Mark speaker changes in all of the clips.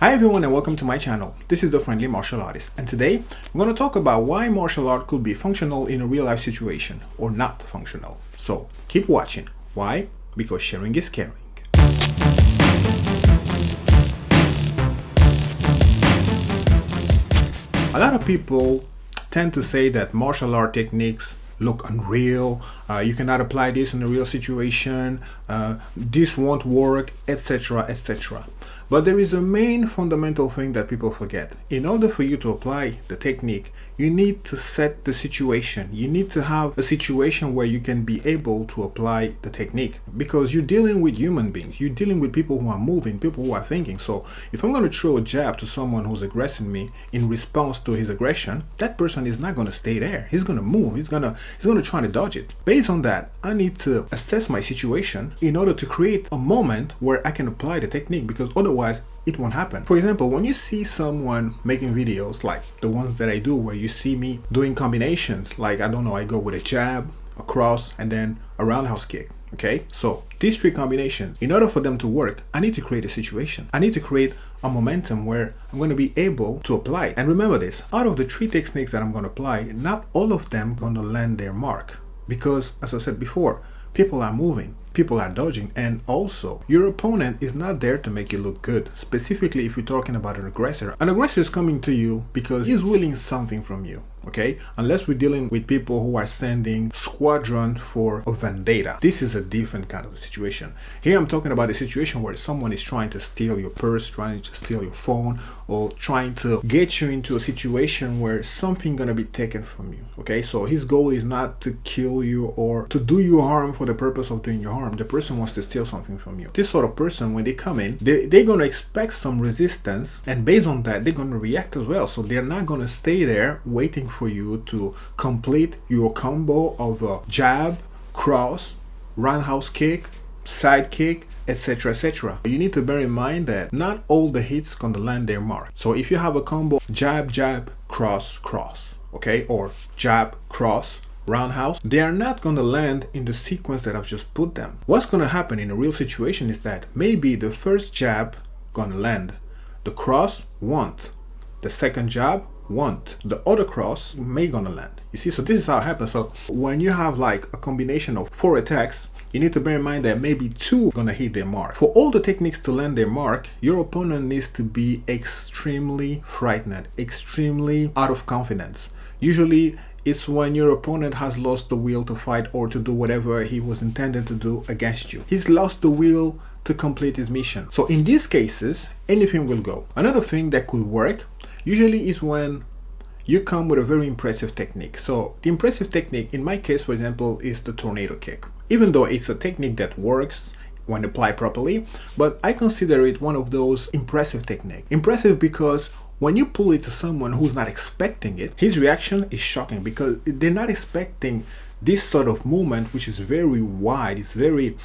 Speaker 1: Hi everyone and welcome to my channel. This is the Friendly Martial Artist, and today we're going to talk about why martial art could be functional in a real life situation or not functional. So keep watching. Why? Because sharing is caring. A lot of people tend to say that martial art techniques look unreal, you cannot apply this in a real situation, this won't work, etc., etc. But there is a main fundamental thing that people forget. In order for you to apply the technique, you need to set the situation. You need to have a situation where you can be able to apply the technique, because you're dealing with human beings. You're dealing with people who are moving, people who are thinking. So if I'm going to throw a jab to someone who's aggressing me in response to his aggression, that person is not going to stay there. He's going to move. He's going to try to dodge it. Based on that, I need to assess my situation in order to create a moment where I can apply the technique, because otherwise it won't happen. For example, when you see someone making videos like the ones that I do, where you see me doing combinations, like, I don't know, I go with a jab, a cross, and then a roundhouse kick. Okay, so these three combinations, in order for them to work, I need to create a situation. I need to create a momentum where I'm going to be able to apply it. And remember this, out of the three techniques that I'm going to apply, not all of them going to land their mark, because as I said before, people are moving, people are dodging, and also your opponent is not there to make you look good. Specifically, if you're talking about an aggressor is coming to you because he's willing something from you. Okay, unless we're dealing with people who are sending squadron for a vendetta, this is a different kind of a situation. Here I'm talking about a situation where someone is trying to steal your purse, trying to steal your phone, or trying to get you into a situation where something gonna be taken from you. Okay, so his goal is not to kill you or to do you harm for the purpose of doing you harm. The person wants to steal something from you. This sort of person, when they come in, they're gonna expect some resistance, and based on that, they're gonna react as well. So they're not gonna stay there waiting for you to complete your combo of a jab, cross, roundhouse kick, side kick, etc., etc. You need to bear in mind that not all the hits gonna land their mark. So if you have a combo jab, jab, cross, cross, okay, or jab, cross, roundhouse, they are not going to land in the sequence that I've just put them. What's going to happen in a real situation is that maybe the first jab going to land, the cross won't, the second jab won't, the other cross may going to land. You see, so this is how it happens. So when you have like a combination of 4 attacks, you need to bear in mind that maybe 2 gonna hit their mark. For all the techniques to land their mark, your opponent needs to be extremely frightened, extremely out of confidence. Usually it's when your opponent has lost the will to fight or to do whatever he was intended to do against you. He's lost the will to complete his mission. So in these cases, anything will go. Another thing that could work usually is when you come with a very impressive technique. So the impressive technique, in my case, for example, is the tornado kick. Even though it's a technique that works when applied properly, but I consider it one of those impressive techniques. Impressive because when you pull it to someone who's not expecting it, his reaction is shocking, because they're not expecting this sort of movement, which is very wide, it's very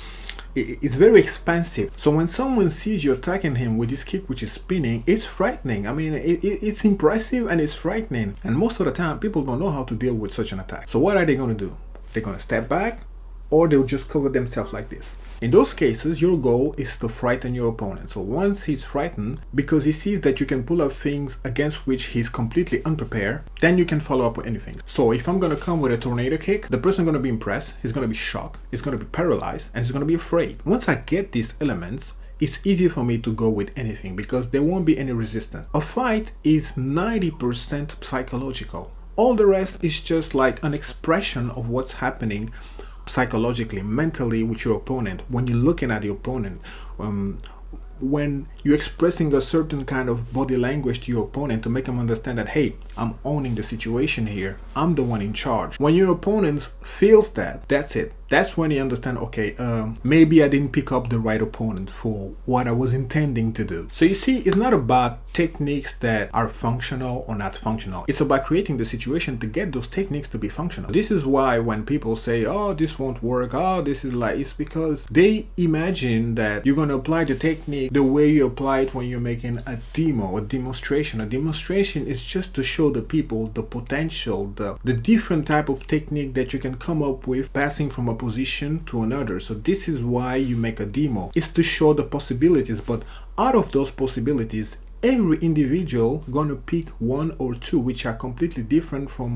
Speaker 1: expansive. So when someone sees you attacking him with this kick which is spinning, it's frightening. I mean, it's impressive and it's frightening. And most of the time, people don't know how to deal with such an attack. So what are they going to do? They're going to step back, or they'll just cover themselves like this. In those cases, your goal is to frighten your opponent. So once he's frightened, because he sees that you can pull up things against which he's completely unprepared, then you can follow up with anything. So if I'm going to come with a tornado kick, the person is going to be impressed, he's going to be shocked, he's going to be paralyzed, and he's going to be afraid. Once I get these elements, it's easy for me to go with anything, because there won't be any resistance. A fight is 90% psychological. All the rest is just like an expression of what's happening psychologically, mentally with your opponent. When you're looking at the opponent, when you're expressing a certain kind of body language to your opponent to make him understand that, hey, I'm owning the situation here, I'm the one in charge. When your opponent feels that, that's it. That's when you understand, okay, maybe I didn't pick up the right opponent for what I was intending to do. So you see, it's not about techniques that are functional or not functional. It's about creating the situation to get those techniques to be functional. This is why when people say, oh, this won't work, oh, this is like, it's because they imagine that you're going to apply the technique the way you apply it when you're making a demo, a demonstration. A demonstration is just to show the people the potential, the different type of technique that you can come up with passing from a position to another. So this is why you make a demo. It's to show the possibilities, but out of those possibilities, every individual gonna pick one or two which are completely different from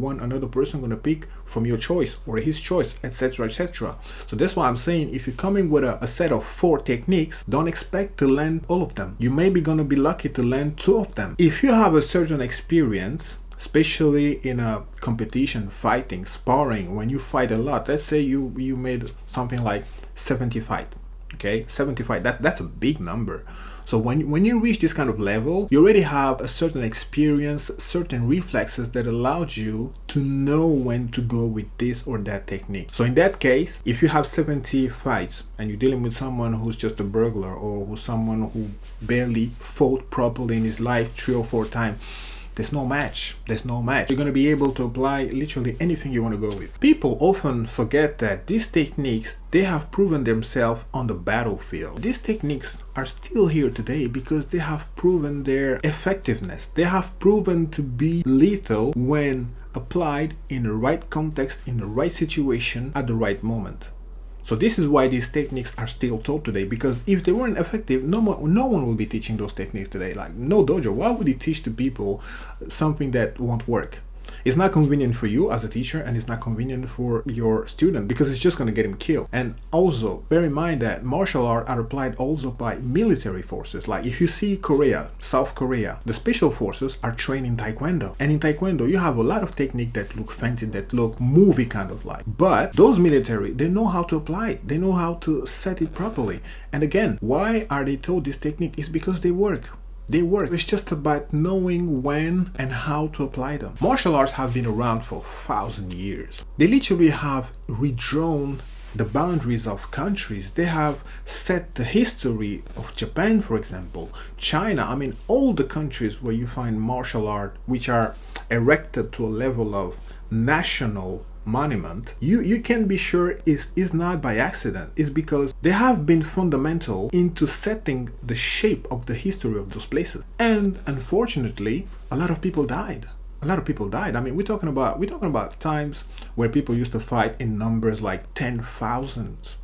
Speaker 1: one another person gonna pick from your choice or his choice, etc., etc. So that's why I'm saying, if you're coming with a set of 4 techniques, don't expect to learn all of them. You may be gonna be lucky to learn 2 of them. If you have a certain experience, especially in a competition, fighting, sparring, when you fight a lot, let's say you made something like 70 fight, okay, 75, that's a big number. So when you reach this kind of level, you already have a certain experience, certain reflexes that allowed you to know when to go with this or that technique. So in that case, if you have 70 fights and you're dealing with someone who's just a burglar, or who's someone who barely fought properly in his life 3 or 4 times, there's no match. There's no match. You're going to be able to apply literally anything you want to go with. People often forget that these techniques, they have proven themselves on the battlefield. These techniques are still here today because they have proven their effectiveness. They have proven to be lethal when applied in the right context, in the right situation, at the right moment. So this is why these techniques are still taught today, because if they weren't effective, no one will be teaching those techniques today. Like, no dojo, why would you teach the people something that won't work? It's not convenient for you as a teacher, and it's not convenient for your student because it's just going to get him killed. And also bear in mind that martial arts are applied also by military forces. Like if you see Korea, South Korea, the special forces are trained in Taekwondo. And in Taekwondo, you have a lot of technique that look fancy, that look movie kind of like. But those military, they know how to apply it. They know how to set it properly. And again, why are they taught this technique? It's because they work. They work. It's just about knowing when and how to apply them. Martial arts have been around for 1,000 years. They literally have redrawn the boundaries of countries. They have set the history of Japan, for example, China. I mean, all the countries where you find martial art, which are erected to a level of national monument, you can be sure is not by accident. It's because they have been fundamental into setting the shape of the history of those places. And unfortunately, a lot of people died. A lot of people died. I mean, we're talking about times where people used to fight in numbers like 10,000,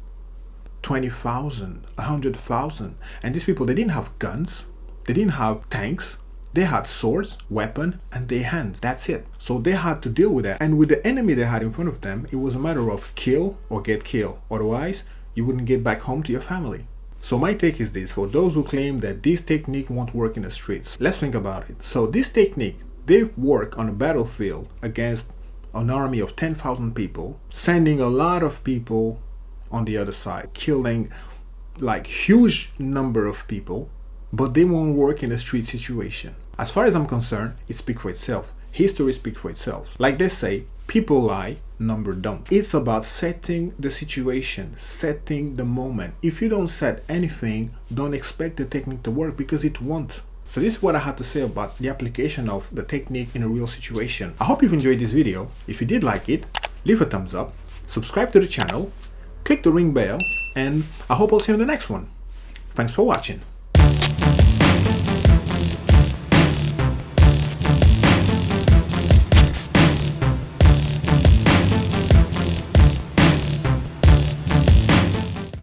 Speaker 1: 20,000, 100,000. And these people, they didn't have guns, they didn't have tanks. They had swords, weapon, and their hands. That's it. So they had to deal with that. And with the enemy they had in front of them, it was a matter of kill or get killed. Otherwise, you wouldn't get back home to your family. So my take is this: for those who claim that this technique won't work in the streets, let's think about it. So this technique, they work on a battlefield against an army of 10,000 people, sending a lot of people on the other side, killing like huge number of people, but they won't work in a street situation. As far as I'm concerned, it speaks for itself. History speaks for itself. Like they say, people lie, number don't. It's about setting the situation, setting the moment. If you don't set anything, don't expect the technique to work, because it won't. So this is what I had to say about the application of the technique in a real situation. I hope you've enjoyed this video. If you did like it, leave a thumbs up, subscribe to the channel, click the ring bell, and I hope I'll see you in the next one. Thanks for watching.